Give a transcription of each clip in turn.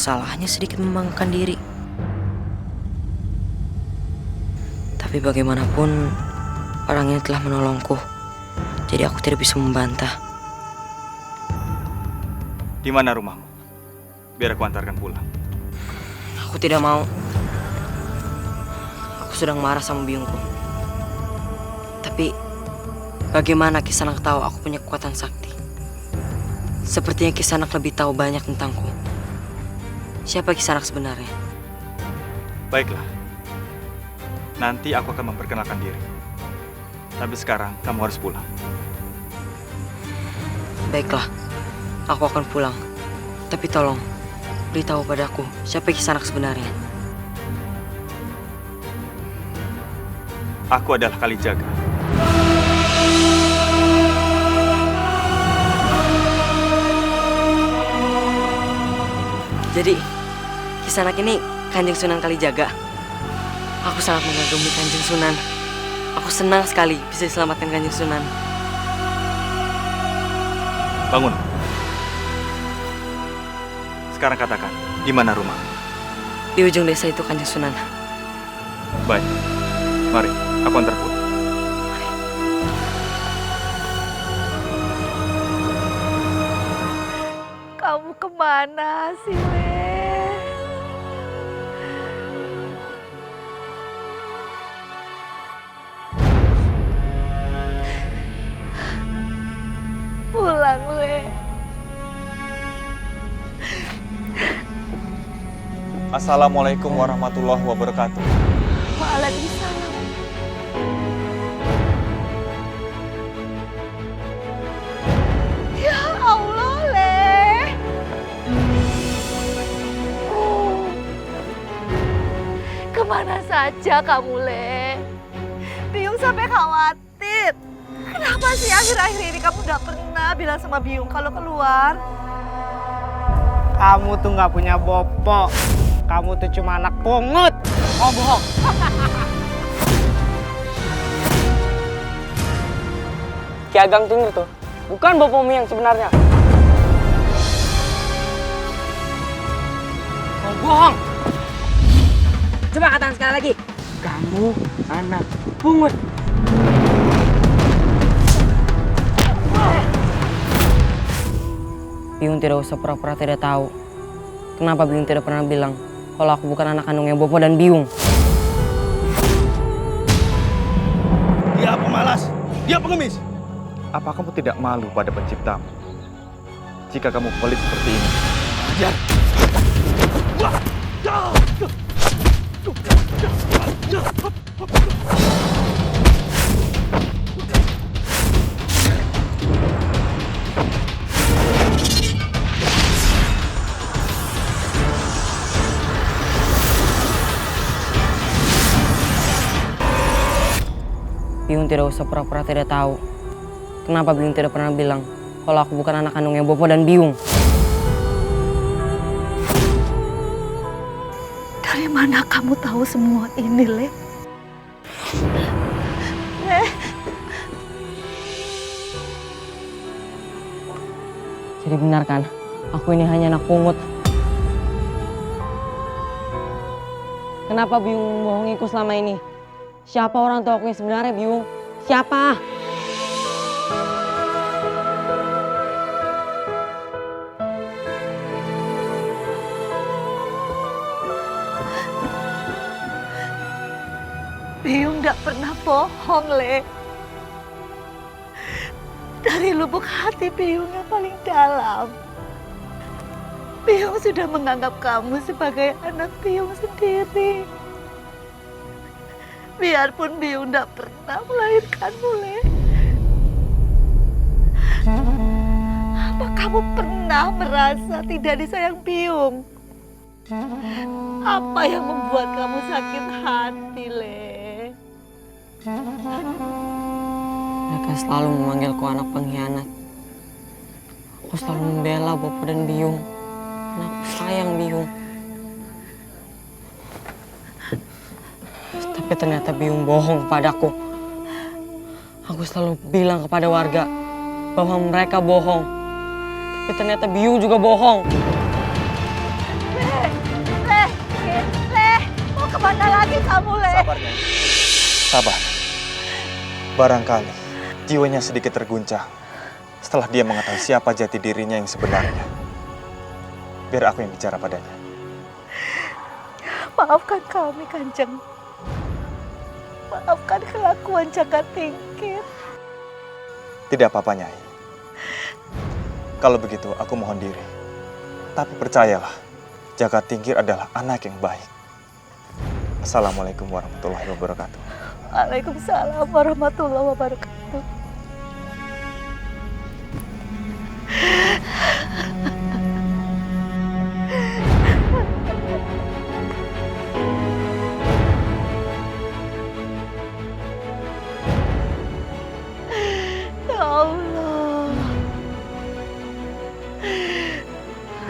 salahnya sedikit membanggakan diri. Tapi bagaimanapun, orang ini telah menolongku. Jadi aku tidak bisa membantah. Di mana rumahmu? Biar aku antarkan pulang. Aku tidak mau. Aku sedang marah sama biungku. Tapi bagaimana Kisanak tahu aku punya kekuatan sakti? Sepertinya Kisanak lebih tahu banyak tentangku. Siapa Kisanak sebenarnya? Baiklah. Nanti aku akan memperkenalkan diri. Tapi sekarang kamu harus pulang. Baiklah, aku akan pulang. Tapi tolong, beritahu padaku siapa Kisanak sebenarnya. Aku adalah Kalijaga. Jadi, Kisanak ini Kanjeng Sunan Kalijaga. Aku sangat mengagumi Kanjeng Sunan. Aku senang sekali bisa diselamatkan Kanjeng Sunan. Bangun. Sekarang katakan, di mana rumah? Di ujung desa itu Kanjeng Sunan. Baik. Mari, aku antar pulang. Kamu kemana sih, Le? Pulang, Le. Assalamualaikum warahmatullahi wabarakatuh. Waalaikumsalam. Ya Allah, Le. Oh. Kemana saja kamu, Le? Biung sampai khawatir. Kenapa sih akhir-akhir ini kamu gak pernah bilang sama Biung kalau keluar? Kamu tuh nggak punya bopok. Kamu tuh cuma anak pungut. Oh, bohong. Ki Ageng Tinggi tuh bukan bopokmu yang sebenarnya. Oh, bohong. Coba katakan sekali lagi. Kamu anak pungut. Biung tidak usah pura-pura tidak tahu. Kenapa Biung tidak pernah bilang kalau aku bukan anak kandungnya Bopo dan Biung? Dia pemalas, dia pengemis. Apa kamu tidak malu pada penciptamu? Jika kamu pelit seperti ini. Ajar. Biung tidak usah pura-pura tidak tahu. Kenapa Biung tidak pernah bilang kalau aku bukan anak kandungnya Bopo dan Biung? Dari mana kamu tahu semua ini, Le? Le? Jadi benar kan? Aku ini hanya anak pungut. Kenapa Biung membohongiku selama ini? Siapa orang tua aku yang sebenarnya, Biung? Siapa? Biung gak pernah bohong, Le. Dari lubuk hati Biung yang paling dalam, Biung sudah menganggap kamu sebagai anak Biung sendiri. Biarpun Biung gak pernah melahirkanmu, Le. Apa kamu pernah merasa tidak disayang Biung? Apa yang membuat kamu sakit hati, Le? Mereka selalu memanggilku anak pengkhianat. Aku selalu membela Bopo dan Biung. Karena aku sayang Biung. Tapi ternyata Biung bohong padaku. Aku selalu bilang kepada warga bahwa mereka bohong. Tapi ternyata Biung juga bohong. Le, kemana lagi kamu, Le? Sabar, Nyai. Sabar. Barangkali jiwanya sedikit terguncang setelah dia mengetahui siapa jati dirinya yang sebenarnya. Biar aku yang bicara padanya. Maafkan kami, Kanjeng. Maafkan kelakuan Jaga Tingkir. Tidak apa-apa, Nyai. Kalau begitu, aku mohon diri. Tapi percayalah, Jaga Tingkir adalah anak yang baik. Assalamualaikum warahmatullahi wabarakatuh. Waalaikumsalam warahmatullahi wabarakatuh. Ya Allah,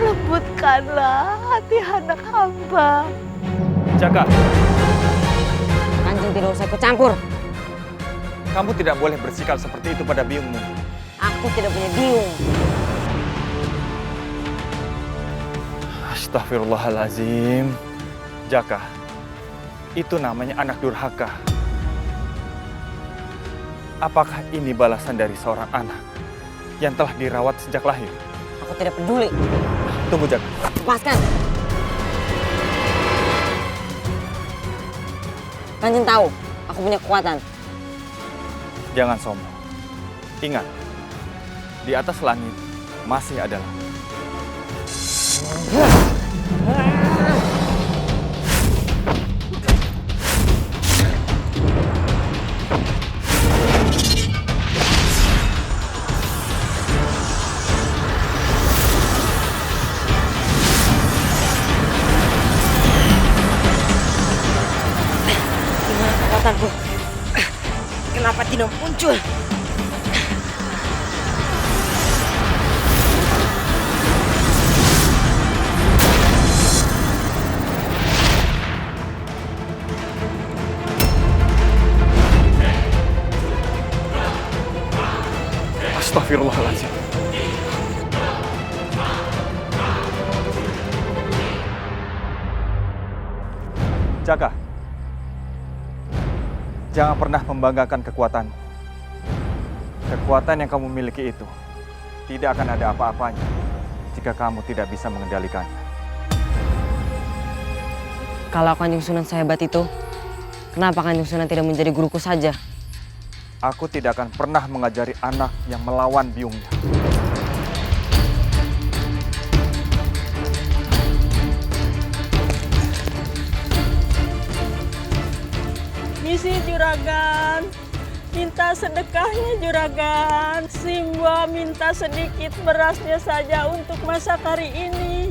lembutkanlah hati anak hamba. Jaga, Kanjeng tidak usah ikut campur. kamu tidak boleh bersikap seperti itu pada biungmu. Aku tidak punya biung. Astagfirullahalazim. Jaka, itu namanya anak durhaka. Apakah ini balasan dari seorang anak yang telah dirawat sejak lahir? Aku tidak peduli. Tunggu, Jaka. Lepaskan. Kanjeng tahu, aku punya kekuatan. Jangan sombong. Ingat, di atas langit masih ada langit. Gimana kekuatanku? Kenapa tidak muncul? Astagfirullahaladzim. Jaka, jangan pernah membanggakan kekuatanmu. Kekuatan yang kamu miliki itu tidak akan ada apa-apanya jika kamu tidak bisa mengendalikannya. Kalau Kanjeng Sunan sehebat itu, kenapa Kanjeng Sunan tidak menjadi guruku saja? Aku tidak akan pernah mengajari anak yang melawan biungnya. Misi juragan, minta sedekahnya juragan. Simba minta sedikit berasnya saja untuk masak hari ini.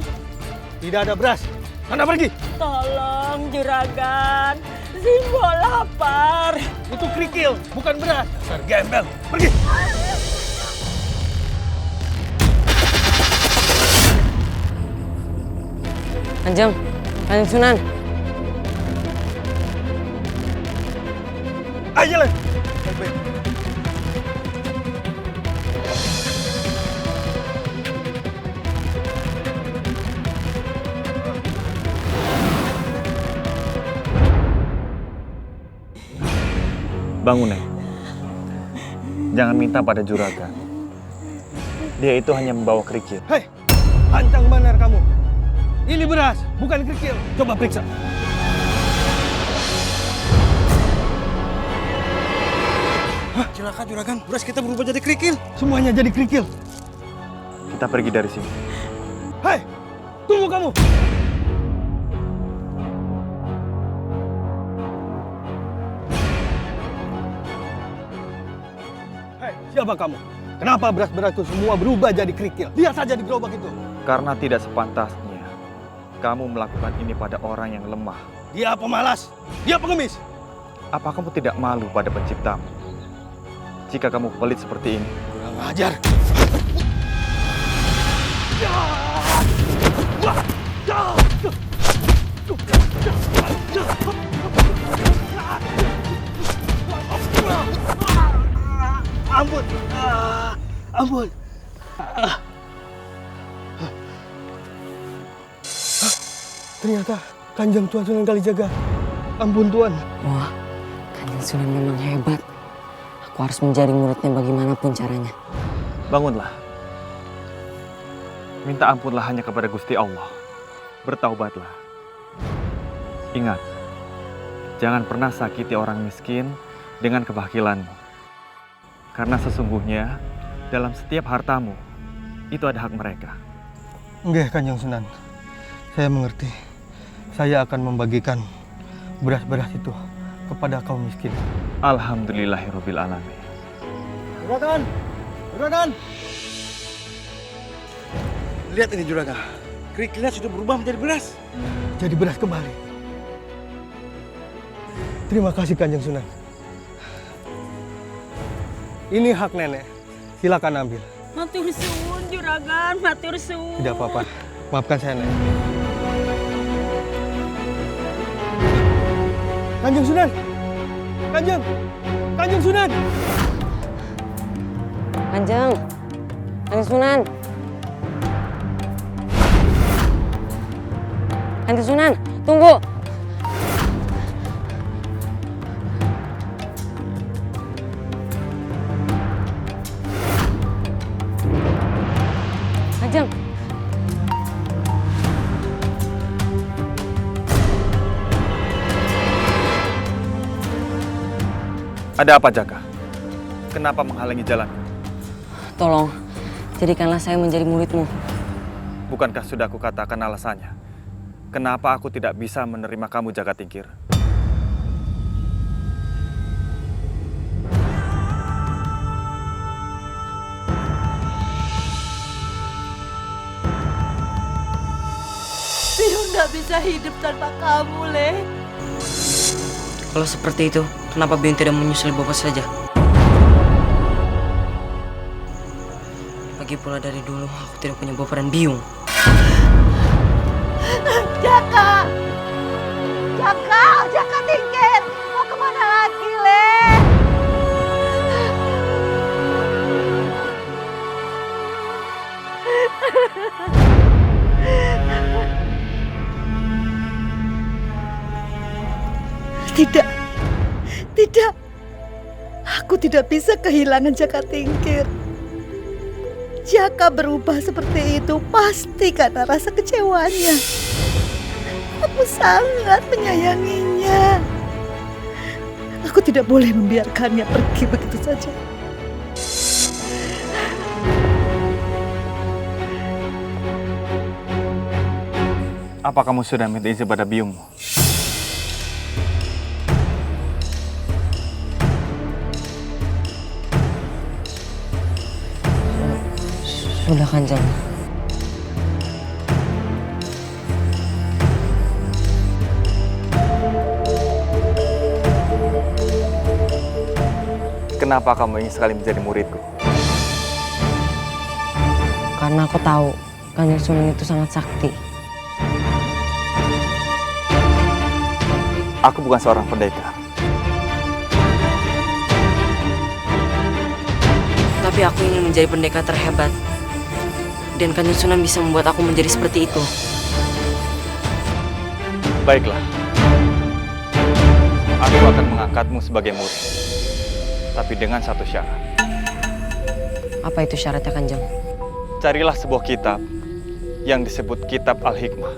Tidak ada beras. Anda pergi. Tolong juragan, Simba lapar. Itu kerikil, bukan beras. Dasar gembel. Pergi. Kanjeng Sunan. Ayo jalan. Bangun, Nek. Jangan minta pada juragan. Dia itu hanya membawa kerikil. Hei, hancang benar kamu. Ini beras, bukan kerikil. Coba periksa. Silakan juragan, beras kita berubah jadi kerikil. Semuanya jadi kerikil. Kita pergi dari sini. Hei, tunggu kamu. Hei, siapa kamu? Kenapa beras-beras itu semua berubah jadi kerikil? Lihat saja di gerobak itu. Karena tidak sepantasnya kamu melakukan ini pada orang yang lemah. Dia pemalas, dia pengemis. Apa kamu tidak malu pada penciptamu? Jika kamu pelit seperti ini, Kurang ajar. Ampun. Ampun. Ternyata Kanjeng Tuan Sunan Kalijaga Ampun Tuan. Wah, Kanjeng Sunan memang hebat. Aku harus menjadi muridnya bagaimanapun caranya. Bangunlah. Minta ampunlah hanya kepada Gusti Allah. Bertaubatlah. Ingat, jangan pernah sakiti orang miskin dengan kebakilanmu. Karena sesungguhnya dalam setiap hartamu itu ada hak mereka. Nggih, Kanjeng Sunan. Saya mengerti. Saya akan membagikan beras-beras itu kepada kaum miskin. Alhamdulillahirabbil alamin. Juragan! Juragan! Lihat ini Juragan. Kerikilnya sudah berubah menjadi beras. Jadi beras kembali. Terima kasih Kanjeng Sunan. Ini hak nenek. Silakan ambil. Matur suwun Juragan, matur suwun. Tidak apa-apa. Maafkan saya, Nek. Kanjeng Sunan! Kanjeng! Kanjeng Sunan! Kanjeng Sunan! Kanjeng Sunan, tunggu! Kanjeng! Ada apa, Jaka? Kenapa menghalangi jalan? Tolong, jadikanlah saya menjadi muridmu. Bukankah sudah aku katakan alasannya? Kenapa aku tidak bisa menerima kamu, Jaka Tingkir? Biyung nggak bisa hidup tanpa kamu, Le. Kalau seperti itu, kenapa Biyung tidak menyusul Bapak saja? Lagi pula dari dulu aku tidak punya Bapak dan Biyung. Jaka! Jaka! Jaka Tingkir! Mau kemana lagi, Le? Tidak. Tidak. Aku tidak bisa kehilangan Jaka Tingkir. Jaka berubah seperti itu pasti karena rasa kecewanya. Aku sangat menyayanginya. Aku tidak boleh membiarkannya pergi begitu saja. Apa kamu sudah minta izin pada biungmu? Sudah Kanjeng. Kenapa kamu ingin sekali menjadi muridku? Karena aku tahu Kanjeng Sunan itu sangat sakti. Aku bukan seorang pendekar. Tapi aku ingin menjadi pendekar terhebat. Dan Kanjeng Sunan bisa membuat aku menjadi seperti itu. Baiklah. Aku akan mengangkatmu sebagai murid. Tapi dengan satu syarat. Apa itu syaratnya, Kanjeng? Carilah sebuah kitab yang disebut Kitab Al-Hikmah.